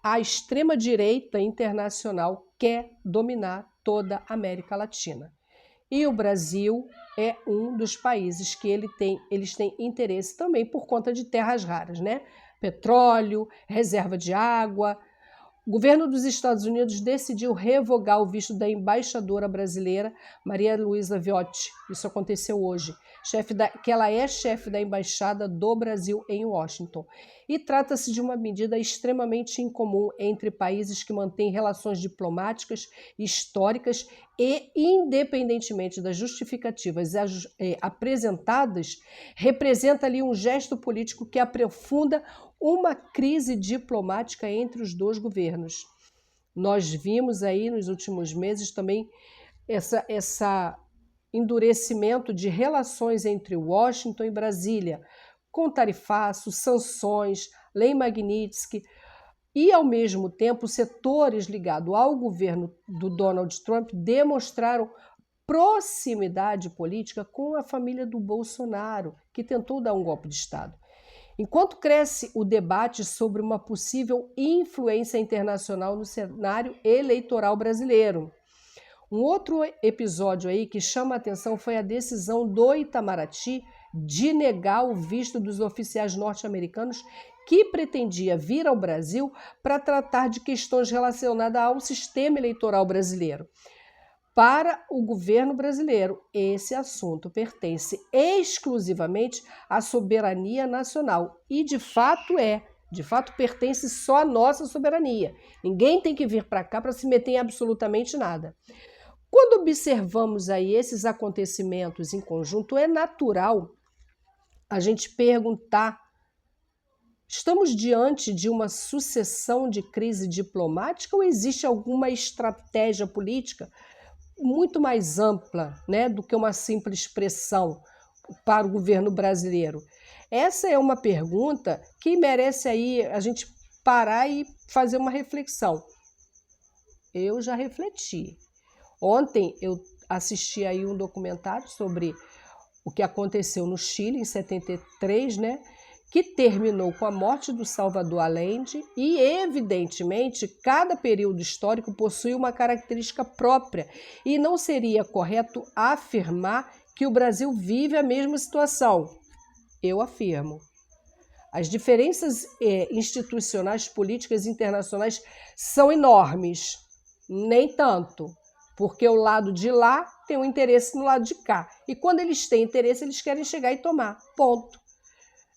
a extrema-direita internacional quer dominar toda a América Latina. E o Brasil é um dos países que eles têm interesse também por conta de terras raras, né? Petróleo, reserva de água. O governo dos Estados Unidos decidiu revogar o visto da embaixadora brasileira, Maria Luísa Viotti. Isso aconteceu hoje, que ela é chefe da Embaixada do Brasil em Washington. E trata-se de uma medida extremamente incomum entre países que mantêm relações diplomáticas, históricas e, independentemente das justificativas apresentadas, representa ali um gesto político que aprofunda uma crise diplomática entre os dois governos. Nós vimos aí nos últimos meses também essa endurecimento de relações entre Washington e Brasília, com tarifaço, sanções, lei Magnitsky, e, ao mesmo tempo, setores ligados ao governo do Donald Trump demonstraram proximidade política com a família do Bolsonaro, que tentou dar um golpe de Estado. Enquanto cresce o debate sobre uma possível influência internacional no cenário eleitoral brasileiro. Um outro episódio aí que chama a atenção foi a decisão do Itamaraty de negar o visto dos oficiais norte-americanos que pretendia vir ao Brasil para tratar de questões relacionadas ao sistema eleitoral brasileiro. Para o governo brasileiro, esse assunto pertence exclusivamente à soberania nacional e, de fato, pertence só à nossa soberania. Ninguém tem que vir para cá para se meter em absolutamente nada. Quando observamos aí esses acontecimentos em conjunto, é natural a gente perguntar: estamos diante de uma sucessão de crise diplomática ou existe alguma estratégia política muito mais ampla, né, do que uma simples expressão para o governo brasileiro? Essa é uma pergunta que merece aí a gente parar e fazer uma reflexão. Eu já refleti. Ontem eu assisti aí um documentário sobre o que aconteceu no Chile em 73, né, que terminou com a morte do Salvador Allende e, evidentemente, cada período histórico possui uma característica própria e não seria correto afirmar que o Brasil vive a mesma situação. Eu afirmo. As diferenças institucionais, políticas internacionais são enormes. Nem tanto, porque o lado de lá tem um interesse no lado de cá. E quando eles têm interesse, eles querem chegar e tomar. Ponto.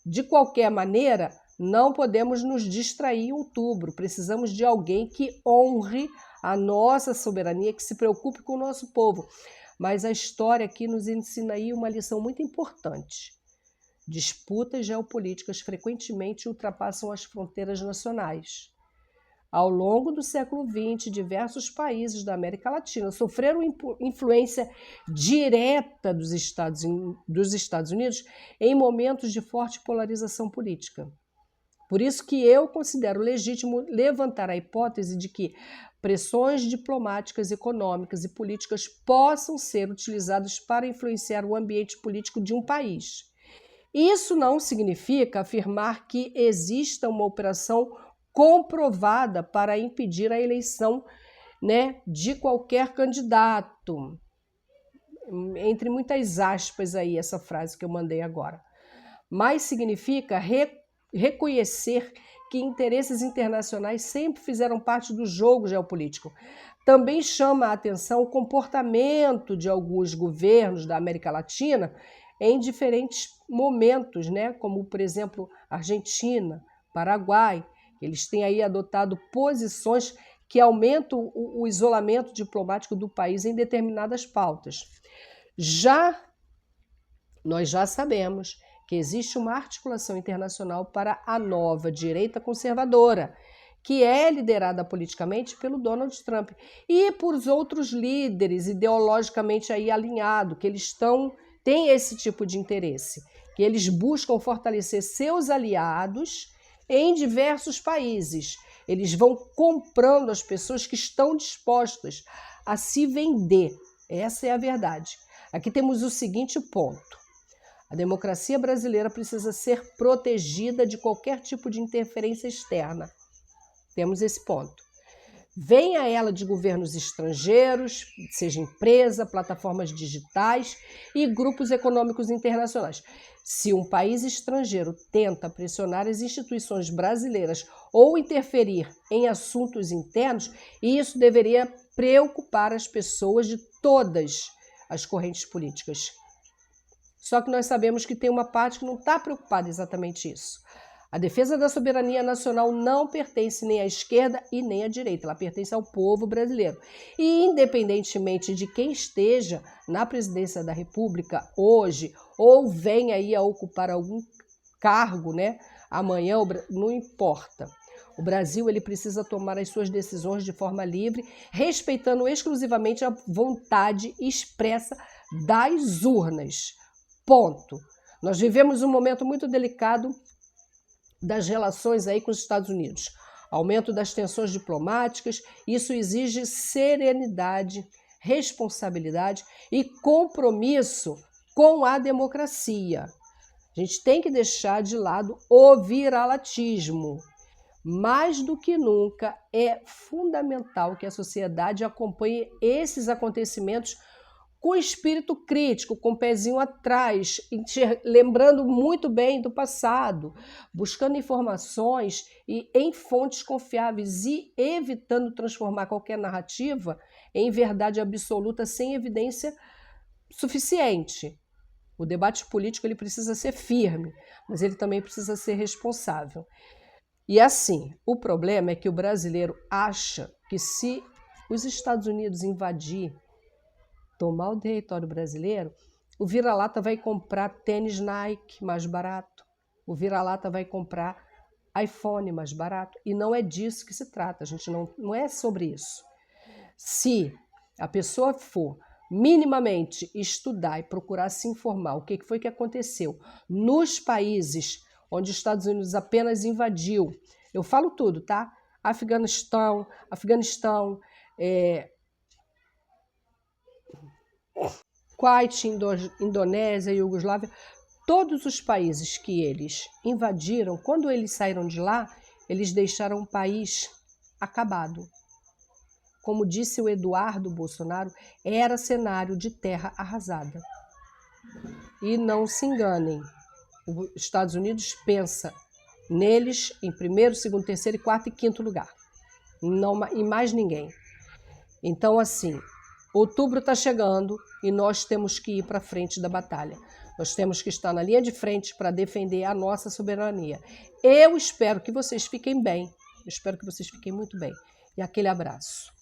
De qualquer maneira, não podemos nos distrair em outubro. Precisamos de alguém que honre a nossa soberania, que se preocupe com o nosso povo. Mas a história aqui nos ensina aí uma lição muito importante. Disputas geopolíticas frequentemente ultrapassam as fronteiras nacionais. Ao longo do século XX, diversos países da América Latina sofreram influência direta dos Estados Unidos em momentos de forte polarização política. Por isso que eu considero legítimo levantar a hipótese de que pressões diplomáticas, econômicas e políticas possam ser utilizadas para influenciar o ambiente político de um país. Isso não significa afirmar que exista uma operação comprovada para impedir a eleição, né, de qualquer candidato. Entre muitas aspas aí essa frase que eu mandei agora. Mas significa reconhecer que interesses internacionais sempre fizeram parte do jogo geopolítico. Também chama a atenção o comportamento de alguns governos da América Latina em diferentes momentos, né, como, por exemplo, Argentina, Paraguai. Eles têm aí adotado posições que aumentam o isolamento diplomático do país em determinadas pautas. Nós já sabemos que existe uma articulação internacional para a nova direita conservadora, que é liderada politicamente pelo Donald Trump e por outros líderes ideologicamente aí alinhados, que eles têm esse tipo de interesse, que eles buscam fortalecer seus aliados em diversos países. Eles vão comprando as pessoas que estão dispostas a se vender. Essa é a verdade. Aqui temos o seguinte ponto. A democracia brasileira precisa ser protegida de qualquer tipo de interferência externa. Temos esse ponto. Vem a ela de governos estrangeiros, seja empresa, plataformas digitais e grupos econômicos internacionais. Se um país estrangeiro tenta pressionar as instituições brasileiras ou interferir em assuntos internos, isso deveria preocupar as pessoas de todas as correntes políticas. Só que nós sabemos que tem uma parte que não está preocupada exatamente isso. A defesa da soberania nacional não pertence nem à esquerda e nem à direita, ela pertence ao povo brasileiro. E independentemente de quem esteja na presidência da República hoje ou venha aí a ocupar algum cargo, né, amanhã, não importa. O Brasil ele precisa tomar as suas decisões de forma livre, respeitando exclusivamente a vontade expressa das urnas. Ponto. Nós vivemos um momento muito delicado das relações aí com os Estados Unidos. Aumento das tensões diplomáticas, isso exige serenidade, responsabilidade e compromisso com a democracia. A gente tem que deixar de lado o viralatismo. Mais do que nunca, é fundamental que a sociedade acompanhe esses acontecimentos com espírito crítico, com o pezinho atrás, lembrando muito bem do passado, buscando informações em fontes confiáveis e evitando transformar qualquer narrativa em verdade absoluta sem evidência suficiente. O debate político ele precisa ser firme, mas ele também precisa ser responsável. E assim, o problema é que o brasileiro acha que se os Estados Unidos invadir, tomar o território brasileiro, o vira-lata vai comprar tênis Nike mais barato, o vira-lata vai comprar iPhone mais barato, e não é disso que se trata, a gente não é sobre isso. Se a pessoa for minimamente estudar e procurar se informar o que foi que aconteceu nos países onde os Estados Unidos apenas invadiu, eu falo tudo, tá? Afeganistão, Kuwait, Indonésia, Iugoslávia, todos os países que eles invadiram, quando eles saíram de lá, eles deixaram o país acabado. Como disse o Eduardo Bolsonaro, era cenário de terra arrasada. E não se enganem, os Estados Unidos pensa neles em primeiro, segundo, terceiro, quarto e quinto lugar. Não, e mais ninguém. Então, assim, outubro está chegando e nós temos que ir para frente da batalha. Nós temos que estar na linha de frente para defender a nossa soberania. Eu espero que vocês fiquem bem. Eu espero que vocês fiquem muito bem. E aquele abraço.